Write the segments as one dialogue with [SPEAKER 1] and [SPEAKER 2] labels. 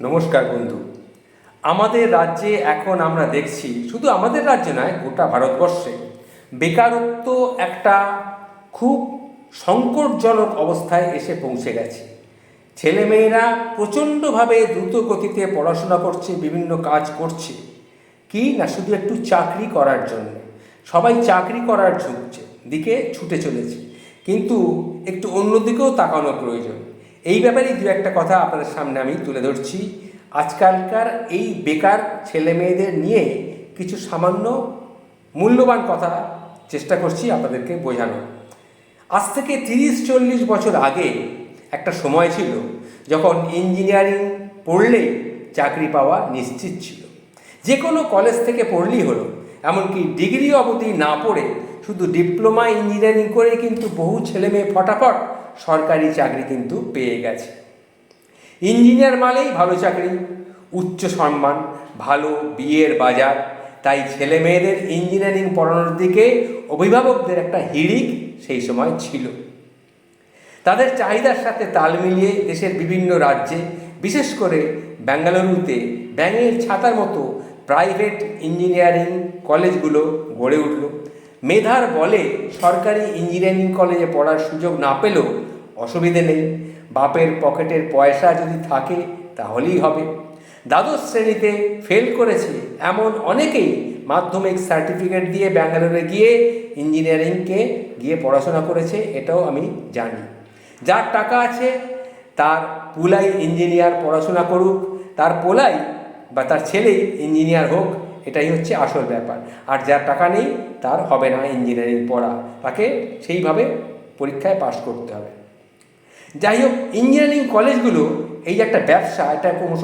[SPEAKER 1] নমস্কার বন্ধু। আমাদের রাজ্যে এখন আমরা দেখছি, শুধু আমাদের রাজ্যে নয়, গোটা ভারতবর্ষে বেকারত্ব একটা খুব সংকটজনক অবস্থায় এসে পৌঁছে গেছে। ছেলেমেয়েরা প্রচণ্ডভাবে দ্রুত গতিতে পড়াশোনা করছে, বিভিন্ন কাজ করছে, কি না শুধু একটু চাকরি করার জন্য। সবাই চাকরি করার দিকে ছুটে চলেছে, কিন্তু একটু অন্যদিকেও তাকানো প্রয়োজন। এই ব্যাপারে দু একটা কথা আপনাদের সামনে আমি তুলে ধরছি। আজকালকার এই বেকার ছেলে মেয়েদের নিয়ে কিছু সামান্য মূল্যবান কথা চেষ্টা করছি আপনাদেরকে বোঝানো। আজ থেকে 30-40 বছর আগে একটা সময় ছিল যখন ইঞ্জিনিয়ারিং পড়লেই চাকরি পাওয়া নিশ্চিত ছিল। যে কোনো কলেজ থেকে পড়লেই হলো, এমনকি ডিগ্রি অবধি না পড়ে শুধু ডিপ্লোমা ইঞ্জিনিয়ারিং করে কিন্তু বহু ছেলে মেয়ে ফটাফট সরকারি চাকরি কিন্তু পেয়ে গেছে। ইঞ্জিনিয়ার মানেই ভালো চাকরি, উচ্চ সম্মান, ভালো বিয়ের বাজার। তাই ছেলে মেয়েদের ইঞ্জিনিয়ারিং পড়ানোর দিকে অভিভাবকদের একটা হিড়িক সেই সময় ছিল। তাদের চাহিদার সাথে তাল মিলিয়ে দেশের বিভিন্ন রাজ্যে, বিশেষ করে বেঙ্গালুরুতে ব্যাঙের ছাতার মতো প্রাইভেট ইঞ্জিনিয়ারিং কলেজগুলো গড়ে উঠল। মেধার বলে সরকারি ইঞ্জিনিয়ারিং কলেজে পড়ার সুযোগ না পেলেও অসুবিধে নেই, বাপের পকেটের পয়সা যদি থাকে তাহলেই হবে। দ্বাদশ শ্রেণীতে ফেল করেছে এমন অনেকেই মাধ্যমিক সার্টিফিকেট দিয়ে ব্যাঙ্গালোরে গিয়ে ইঞ্জিনিয়ারিংকে গিয়ে পড়াশোনা করেছে, এটাও আমি জানি। যার টাকা আছে তার পুলাই ইঞ্জিনিয়ার পড়াশোনা করুক, তার পোলাই বা তার ছেলেই ইঞ্জিনিয়ার হোক, এটাই হচ্ছে আসল ব্যাপার। আর যার টাকা নেই তার হবে না ইঞ্জিনিয়ারিং পড়া, তাকে সেইভাবে পরীক্ষায় পাশ করতে হবে। যাই হোক, ইঞ্জিনিয়ারিং কলেজগুলো এই যে একটা ব্যবসা, এটা ক্রমশ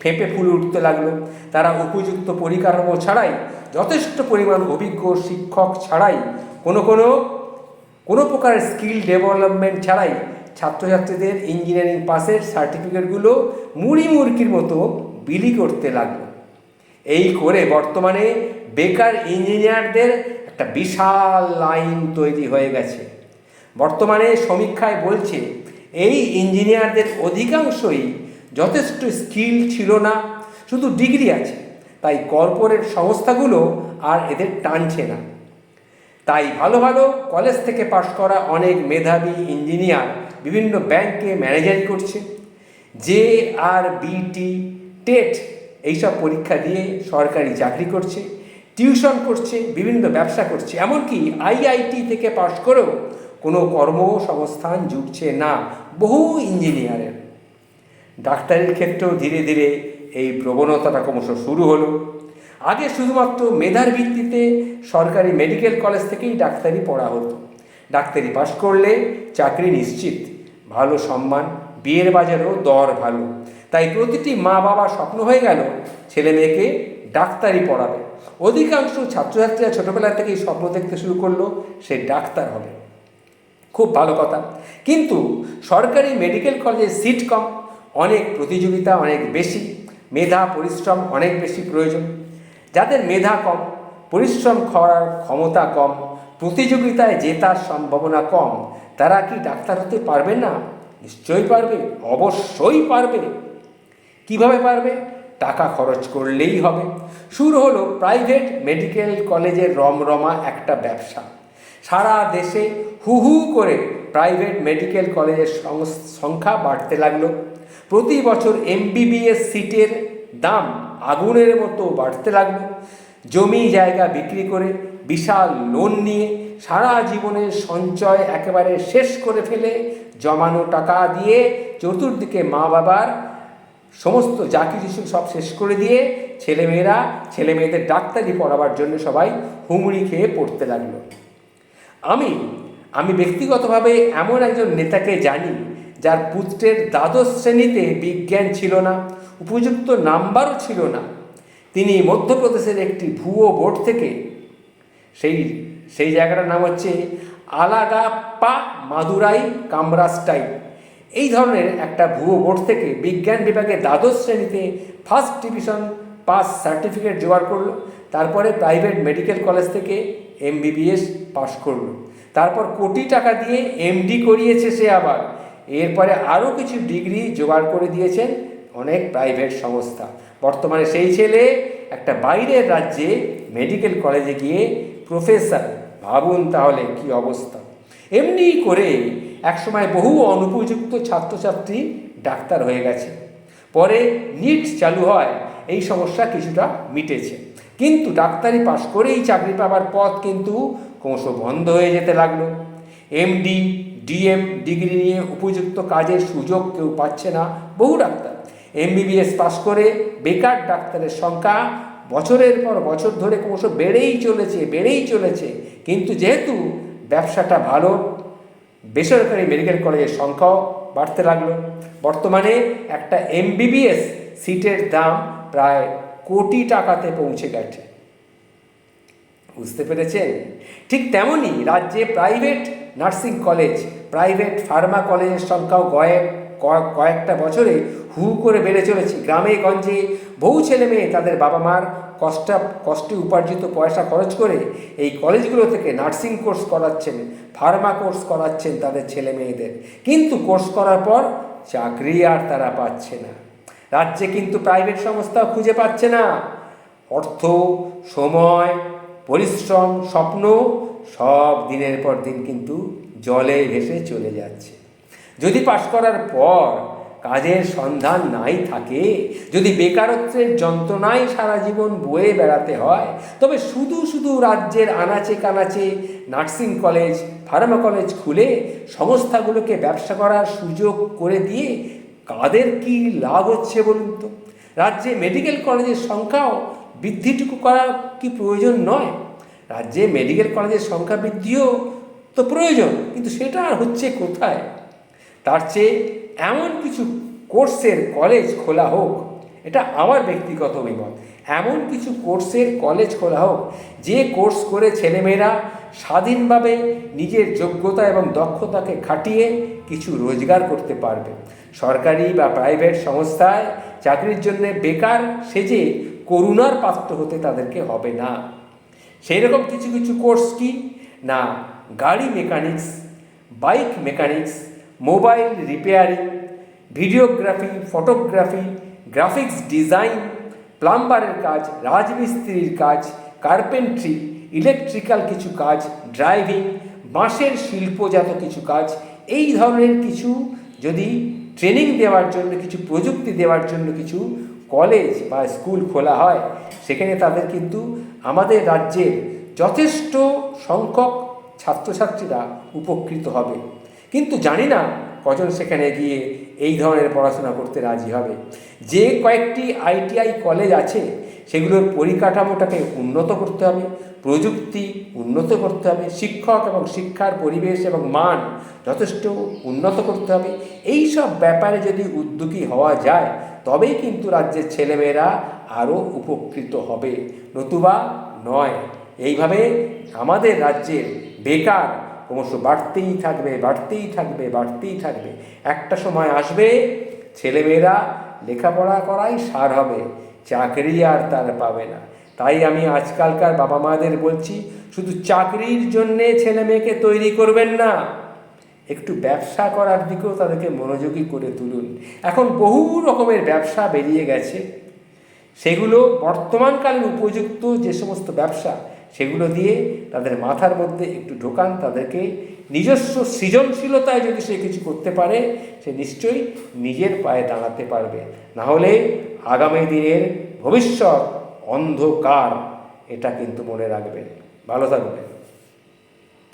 [SPEAKER 1] ফেঁপে ফুলে উঠতে লাগলো। তারা উপযুক্ত পরিকাঠামো ছাড়াই, যথেষ্ট পরিমাণ অভিজ্ঞ শিক্ষক ছাড়াই, কোনো প্রকার স্কিল ডেভেলপমেন্ট ছাড়াই ছাত্রছাত্রীদের ইঞ্জিনিয়ারিং পাসের সার্টিফিকেটগুলো মুড়ি মুরকির মতো বিলি করতে লাগলো। এই করে বর্তমানে বেকার ইঞ্জিনিয়ারদের একটা বিশাল লাইন তৈরি হয়ে গেছে। বর্তমানে সমীক্ষায় বলছে এই ইঞ্জিনিয়ারদের অধিকাংশই যথেষ্ট স্কিল ছিল না, শুধু ডিগ্রি আছে। তাই কর্পোরেট সংস্থাগুলো আর এদের টানছে না। তাই ভালো ভালো কলেজ থেকে পাশ করা অনেক মেধাবী ইঞ্জিনিয়ার বিভিন্ন ব্যাংকে ম্যানেজারি করছে, JRBT, টেট এইসব পরীক্ষা দিয়ে সরকারি চাকরি করছে, টিউশন করছে, বিভিন্ন ব্যবসা করছে। এমনকি IIT থেকে পাশ করেও কোনো কর্মসংস্থান জুটছে না বহু ইঞ্জিনিয়ারের। ডাক্তারির ক্ষেত্রেও ধীরে ধীরে এই প্রবণতাটা ক্রমশ শুরু হলো। আগে শুধুমাত্র মেধার ভিত্তিতে সরকারি মেডিকেল কলেজ থেকেই ডাক্তারি পড়া হতো। ডাক্তারি পাশ করলে চাকরি নিশ্চিত, ভালো সম্মান, বিয়ের বাজারেও দর ভালো। তাই প্রতিটি মা বাবার স্বপ্ন হয়ে গেল ছেলে মেয়েকে ডাক্তারি পড়াবে। অধিকাংশ ছাত্রছাত্রীরা ছোটোবেলা থেকেই স্বপ্ন দেখতে শুরু করলো সে ডাক্তার হবে। খুব ভালো কথা, কিন্তু সরকারি মেডিকেল কলেজে সিট কম, অনেক প্রতিযোগিতা অনেক বেশি, মেধা পরিশ্রম অনেক বেশি প্রয়োজন। যাদের মেধা কম, পরিশ্রম করার ক্ষমতা কম, প্রতিযোগিতায় জেতার সম্ভাবনা কম, তারা কি ডাক্তার হতে পারবে না? নিশ্চয়ই পারবে, অবশ্যই পারবে। কিভাবে পারবে? টাকা খরচ করলেই হবে। শুরু হলো প্রাইভেট মেডিকেল কলেজের রমরমা একটা ব্যবসা। সারা দেশে হু হু করে প্রাইভেট মেডিকেল কলেজের সংখ্যা বাড়তে লাগলো। প্রতি বছর MBBS সিটের দাম আগুনের মতো বাড়তে লাগলো। জমি জায়গা বিক্রি করে, বিশাল লোন নিয়ে, সারা জীবনের সঞ্চয় একেবারে শেষ করে ফেলে, জমানো টাকা দিয়ে চতুর্দিকে মা বাবার সমস্ত যা কিছু সব শেষ করে দিয়ে ছেলে মেয়েদের ডাক্তারি পড়াবার জন্য সবাই হুমড়ি খেয়ে পড়তে লাগলো। আমি ব্যক্তিগতভাবে এমন একজন নেতাকে জানি যার পুত্রের দ্বাদশ শ্রেণীতে বিজ্ঞান ছিল না, উপযুক্ত নাম্বারও ছিল না। তিনি মধ্যপ্রদেশের একটি ভুয়ো বোর্ড থেকে, সেই জায়গাটার নাম হচ্ছে আলাগাপ্পা মাদুরাই কামরাস্টাইল, এই ধরনের একটা ভুয়ো বোর্ড থেকে বিজ্ঞান বিভাগে দ্বাদশ শ্রেণীতে ফার্স্ট ডিভিশন পাস সার্টিফিকেট জোগাড় করলো। তারপরে প্রাইভেট মেডিকেল কলেজ থেকে MBBS পাশ করলো। তারপর কোটি টাকা দিয়ে MD করিয়েছে সে আবার। এরপরে আরও কিছু ডিগ্রি জোগাড় করে দিয়েছেন অনেক প্রাইভেট সংস্থা। বর্তমানে সেই ছেলে একটা বাইরের রাজ্যে মেডিকেল কলেজে গিয়ে প্রফেসর। ভাবুন তাহলে কি অবস্থা। এমনি করে একসময় বহু অনুপযুক্ত ছাত্রছাত্রী ডাক্তার হয়ে গেছে। পরে নিট চালু হয়, এই সমস্যা কিছুটা মিটেছে। কিন্তু ডাক্তারি পাশ করেই চাকরি পাওয়ার পথ কিন্তু ক্রমশ বন্ধ হয়ে যেতে লাগলো। এমডি ডিএম ডিগ্রি নিয়ে উপযুক্ত কাজের সুযোগ কেউ পাচ্ছে না বহু ডাক্তার। এমবিবিএস পাশ করে বেকার ডাক্তারের সংখ্যা বছরের পর বছর ধরে ক্রমশ বেড়েই চলেছে। কিন্তু যেহেতু ব্যবসাটা ভালো, বেসরকারি মেডিকেল কলেজের সংখ্যাও বাড়তে লাগলো। বর্তমানে একটা এমবিবিএস সিটের দাম প্রায় কোটি টাকাতে পৌঁছে গেছে। বুঝতে পেরেছেন? ঠিক তেমনই রাজ্যে private nursing college, private Pharma কলেজের সংখ্যাও কয়েকটা বছরে হু করে বেড়ে চলেছে। গ্রামে গঞ্জে বহু ছেলে মেয়ে তাদের বাবা মার কষ্টে উপার্জিত পয়সা খরচ করে এই কলেজগুলো থেকে নার্সিং কোর্স করাচ্ছেন, ফার্মা কোর্স করাচ্ছেন তাদের ছেলে মেয়েদের। কিন্তু কোর্স করার পর চাকরি আর তারা পাচ্ছে না। রাজ্যে কিন্তু প্রাইভেট সংস্থাও খুঁজে পাচ্ছে না। অর্থ, সময়, পরিশ্রম, স্বপ্ন সব দিনের পর দিন কিন্তু জলে ভেসে চলে যাচ্ছে। যদি পাশ করার পর কাজের সন্ধান নাই থাকে, যদি বেকারত্বের যন্ত্রণায় সারা জীবন বয়ে বেড়াতে হয়, তবে শুধু রাজ্যের আনাচে কানাচে নার্সিং কলেজ, ফার্মা কলেজ খুলে সংস্থাগুলোকে ব্যবসা করার সুযোগ করে দিয়ে কাদের কি লাভ হচ্ছে বলুন তো? রাজ্যে মেডিকেল কলেজের সংখ্যাও বৃদ্ধিটুকু করা কি প্রয়োজন নয়? রাজ্যে মেডিকেল কলেজের সংখ্যা বৃদ্ধিও তো প্রয়োজন, কিন্তু সেটা আর হচ্ছে কোথায়? তার চেয়ে এমন কিছু কোর্সের কলেজ খোলা হোক, এটা আমার ব্যক্তিগত অভিমত। এমন কিছু কোর্সের কলেজ খোলা হোক যে কোর্স করে ছেলেমেয়েরা স্বাধীনভাবে নিজের যোগ্যতা এবং দক্ষতাকে খাটিয়ে কিছু রোজগার করতে পারবে। সরকারি বা প্রাইভেট সংস্থায় চাকরির জন্য বেকার সেজে করুণার পাত্র হতে তাদেরকে হবে না। সেই রকম কিছু কোর্স কি না, গাড়ি mechanics, bike mechanics, mobile repairing, videography, photography, graphics design, প্লাম্বারের কাজ, রাজমিস্ত্রির কাজ, কার্পেন্ট্রি, ইলেকট্রিক্যাল কিছু কাজ, ড্রাইভিং, বাঁশের শিল্পজাত কিছু কাজ, এই ধরনের কিছু যদি ট্রেনিং দেওয়ার জন্য, কিছু প্রযুক্তি দেওয়ার জন্য কিছু কলেজ বা স্কুল খোলা হয়, সেখানে তাদের কিন্তু আমাদের রাজ্যের যথেষ্ট সংখ্যক ছাত্রছাত্রীরা উপকৃত হবে। কিন্তু জানি না কজন সেখানে গিয়ে এই ধরনের পড়াশোনা করতে রাজি হবে। যে কয়েকটি আইটিআই কলেজ আছে সেগুলোর পরিকাঠামোটাকে উন্নত করতে হবে, প্রযুক্তি উন্নত করতে হবে, শিক্ষক এবং শিক্ষার পরিবেশ এবং মান যথেষ্ট উন্নত করতে হবে। এই সব ব্যাপারে যদি উদ্যোগী হওয়া যায় তবেই কিন্তু রাজ্যের ছেলেমেয়েরা আরও উপকৃত হবে, নতুবা নয়। এইভাবে আমাদের রাজ্যের বেকার ক্রমশ বাড়তেই থাকবে। একটা সময় আসবে ছেলেমেয়েরা লেখাপড়া করাই সার হবে, চাকরি আর তার পাবে না। তাই আমি আজকালকার বাবা মাদের বলছি, শুধু চাকরির জন্যে ছেলে মেয়েকে তৈরি করবেন না, একটু ব্যবসা করার দিকেও তাদেরকে মনোযোগী করে তুলুন। এখন বহু রকমের ব্যবসা বেরিয়ে গেছে, সেগুলো বর্তমানকালের উপযুক্ত যে সমস্ত ব্যবসা, সেগুলো দিয়ে তাদের মাথার মধ্যে একটু ঢোকান। তাদেরকে নিজস্ব সৃজনশীলতায় যদি সে কিছু করতে পারে, সে নিশ্চয়ই নিজের পায়ে দাঁড়াতে পারবে। না হলে আগামী দিনের ভবিষ্যৎ অন্ধকার, এটা কিন্তু মনে রাখবেন। ভালো থাকবেন।